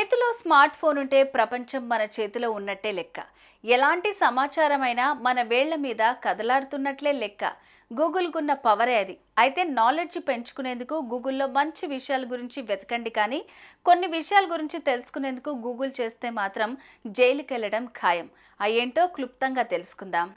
చేతిలో smart phone ఉంటే ప్రపంచం మన చేతిలో ఉన్నట్టే లెక్క. ఎలాంటి సమాచారమైనా మన వేళ్ల మీద కదలాడుతున్నట్లే లెక్క. గూగుల్కున్న పవరే అది. అయితే నాలెడ్జ్ పెంచుకునేందుకు గూగుల్లో మంచి విషయాల గురించి వెతకండి, కానీ కొన్ని విషయాల గురించి తెలుసుకునేందుకు గూగుల్ చేస్తే మాత్రం జైలుకి వెళ్ళడం ఖాయం. అయ్యేంటో క్లుప్తంగా తెలుసుకుందాం.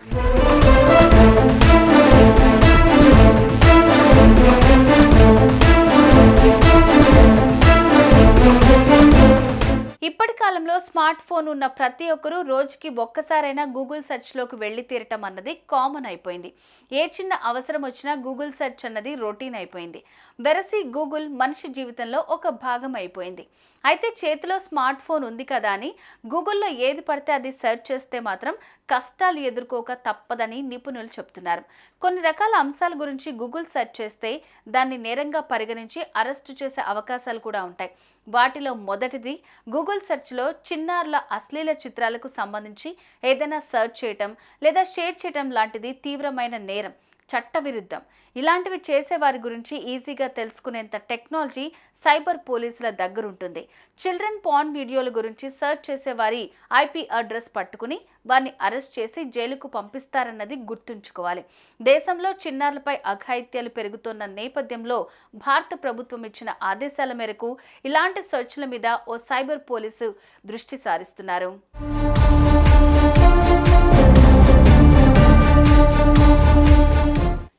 ఇప్పటి కాలంలో స్మార్ట్ ఫోన్ ఉన్న ప్రతి ఒక్కరూ రోజుకి ఒక్కసారైనా గూగుల్ సెర్చ్లోకి వెళ్ళి తీరటం అన్నది కామన్ అయిపోయింది. ఏ చిన్న అవసరం వచ్చినా గూగుల్ సెర్చ్ అన్నది రొటీన్ అయిపోయింది. వెరసి గూగుల్ మనిషి జీవితంలో ఒక భాగం అయిపోయింది. అయితే చేతిలో స్మార్ట్ ఫోన్ ఉంది కదా అని గూగుల్లో ఏది పడితే అది సెర్చ్ చేస్తే మాత్రం కష్టాలు ఎదుర్కోక తప్పదని నిపుణులు చెప్తున్నారు. కొన్ని రకాల అంశాల గురించి గూగుల్ సెర్చ్ చేస్తే దాన్ని నేరంగా పరిగణించి అరెస్టు చేసే అవకాశాలు కూడా ఉంటాయి. వాటిలో మొదటిది, గూగుల్ సెర్చ్లో చిన్నారుల అశ్లీల చిత్రాలకు సంబంధించి ఏదైనా సెర్చ్ చేయటం లేదా షేర్ చేయటం లాంటిది తీవ్రమైన నేరం, చట్టవిరుద్ధం. ఇలాంటివి చేసేవారి గురించి ఈజీగా తెలుసుకునేంత టెక్నాలజీ సైబర్ పోలీసుల దగ్గరుంటుంది. చిల్డ్రన్ పార్న్ వీడియోల గురించి సెర్చ్ చేసేవారి IP అడ్రస్ పట్టుకుని వారిని అరెస్ట్ చేసి జైలుకు పంపిస్తారన్నది గుర్తుంచుకోవాలి. దేశంలో చిన్నారులపై అఘాయిత్యాలు పెరుగుతున్న నేపథ్యంలో భారత ప్రభుత్వం ఇచ్చిన ఆదేశాల మేరకు ఇలాంటి సెర్చ్ల మీద ఓ సైబర్ పోలీసు దృష్టి సారిస్తున్నారు.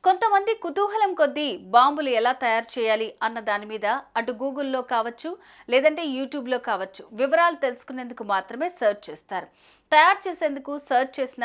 కొంతమంది కుతూహలం కొద్దీ బాంబులు ఎలా తయారు చేయాలి అన్న దాని మీద అటు గూగుల్లో కావచ్చు, లేదంటే యూట్యూబ్లో కావచ్చు, వివరాలు తెలుసుకునేందుకు మాత్రమే సెర్చ్ చేస్తారు. తయారు చేసేందుకు సెర్చ్ చేసిన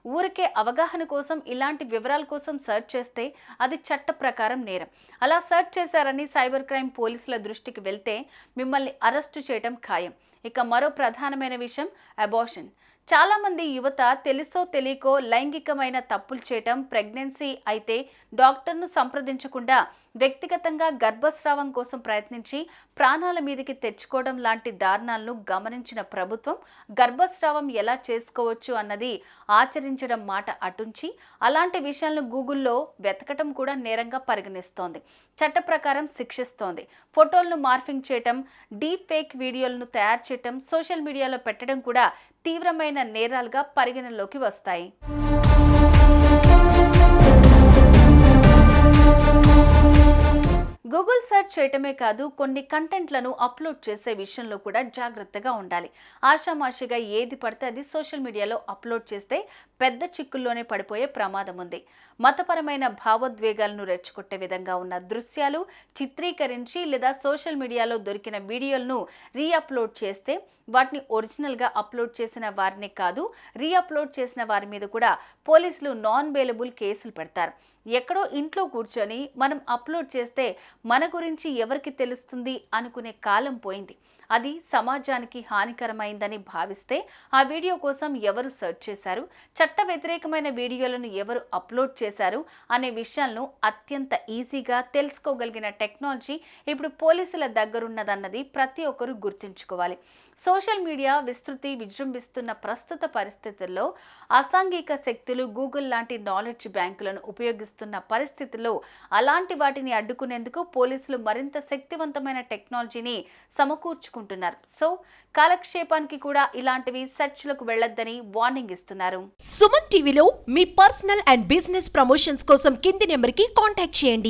ఊరికే అవగాహన కోసం ఇలాంటి వివరాల కోసం సెర్చ్ చేస్తే అది చట్ట ప్రకారం నేరం. అలా సెర్చ్ చేశారని సైబర్ క్రైమ్ పోలీసుల దృష్టికి వెళ్తే మిమ్మల్ని అరెస్టు చేయడం ఖాయం. ఇక మరో ప్రధానమైన విషయం అబార్షన్. చాలా మంది యువత తెలుసో తెలియకో లైంగికమైన తప్పులు చేయటం, ప్రెగ్నెన్సీ అయితే డాక్టర్ను సంప్రదించకుండా వ్యక్తిగతంగా గర్భస్రావం కోసం ప్రయత్నించి ప్రాణాల మీదకి తెచ్చుకోవడం లాంటి దారుణాలను గమనించిన ప్రభుత్వం గర్భస్రావం ఎలా చేసుకోవచ్చు అన్నది ఆచరించడం మాట అటుంచి అలాంటి విషయాలను గూగుల్లో వెతకటం కూడా నేరంగా పరిగణిస్తోంది. చట్ట ప్రకారం శిక్షిస్తోంది. ఫోటోలను మార్ఫింగ్ చేయటం, డీప్ ఫేక్ వీడియోలను తయారు చేయటం, సోషల్ మీడియాలో పెట్టడం కూడా తీవ్రమైన నేరాలుగా పరిగణనలోకి వస్తాయి. గూగుల్ సెర్చ్ చేయటమే కాదు, కొన్ని కంటెంట్లను అప్లోడ్ చేసే విషయంలో కూడా జాగ్రత్తగా ఉండాలి. ఆషామాషిగా ఏది పడితే అది సోషల్ మీడియాలో అప్లోడ్ చేస్తే పెద్ద చిక్కుల్లోనే పడిపోయే ప్రమాదం ఉంది. మతపరమైన భావోద్వేగాలను రెచ్చగొట్టే విధంగా ఉన్న దృశ్యాలు చిత్రీకరించి లేదా సోషల్ మీడియాలో దొరికిన వీడియోలను రీఅప్లోడ్ చేస్తే వాటిని ఒరిజినల్గా అప్లోడ్ చేసిన వారిని కాదు, రీఅప్లోడ్ చేసిన వారి మీద కూడా పోలీసులు నాన్ బెయిలబుల్ కేసులు పెడతారు. ఎక్కడో ఇంట్లో కూర్చొని మనం అప్లోడ్ చేస్తే మన గురించి ఎవరికి తెలుస్తుంది అనుకునే కాలం పోయింది. అది సమాజానికి హానికరమైందని భావిస్తే ఆ వీడియో కోసం ఎవరు సెర్చ్ చేశారు, చట్ట వ్యతిరేకమైన వీడియోలను ఎవరు అప్లోడ్ చేశారు అనే విషయాలను అత్యంత ఈజీగా తెలుసుకోగలిగిన టెక్నాలజీ ఇప్పుడు పోలీసుల దగ్గరున్నదన్నది ప్రతి ఒక్కరూ గుర్తుంచుకోవాలి. సోషల్ మీడియా విజృంభిస్తున్న ప్రస్తుత పరిస్థితుల్లో అసాంఘిక శక్తులు గూగుల్ లాంటి నాలెడ్జ్ బ్యాంకులను ఉపయోగిస్తున్న పరిస్థితుల్లో అలాంటి వాటిని అడ్డుకునేందుకు పోలీసులు మరింత శక్తివంతమైన టెక్నాలజీని సమకూర్చుకుంటున్నారు. సో కాలక్షేపానికి కూడా ఇలాంటివి సెర్చ్లకు వెళ్లొద్దని వార్నింగ్ ఇస్తున్నారు. సుమన్ టీవీలో మీ పర్సనల్ అండ్ బిజినెస్ ప్రమోషన్స్ కోసం కింది నెంబర్కి కాంటాక్ట్ చేయండి.